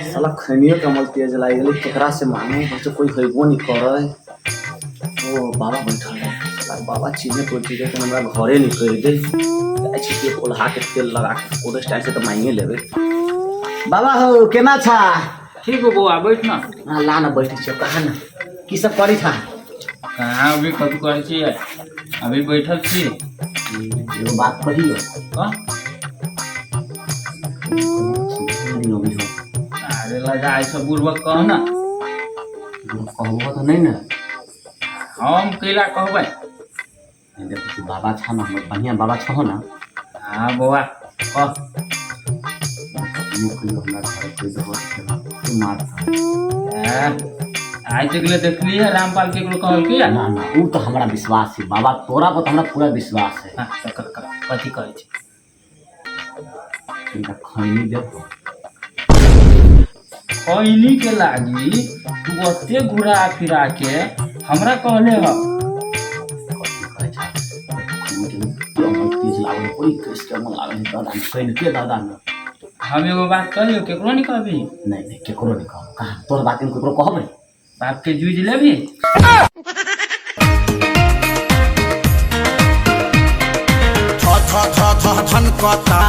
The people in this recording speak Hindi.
साला खनियो कमल तेज लाई गेले केकरा से मांगे तो कोई होइबो नहीं करे। ओ बाबा बैठल है साला बाबा चीजें कोई चीजें तो हमरा घरे नहीं कर दे अच्छी के कोल्हा के तेल लगा के ओदे स्टाइल से तो मांगे लेबे। बाबा हो केना छा? ठीक हो बउआ बैठ ना। हां ला ना बैठ छ कहा ना की सब करी था? कहाँ अभी कब कर छी अभी बैठल छी। एगो बात कहियो का अरे लगा ऐसा बुर्बक कह ना। कहबो तो नहीं ना हम कैला कहबै। देखो तू बाबा छा ना हमर बढ़िया बाबा छहो ना। हाँ बउआ कह। हमरा घर कोई दहो तू मार आज तक देखलिए रामपाल के कहल किया ना ना ऊ तो हमरा विश्वास है बाबा तोरा पर हमरा पूरा विश्वास है। कथी कहै छै? इनका खैनी देखो खैनी के लागी तू ओते घुरा फिरा के हमरा कहले ह। हम एगो बात कहियो केकरो नहीं कहबी? नहीं केकरो नहीं कहब कहा तोर बात में केकरो कहबै? बाप के जूझ लेबी। धन कता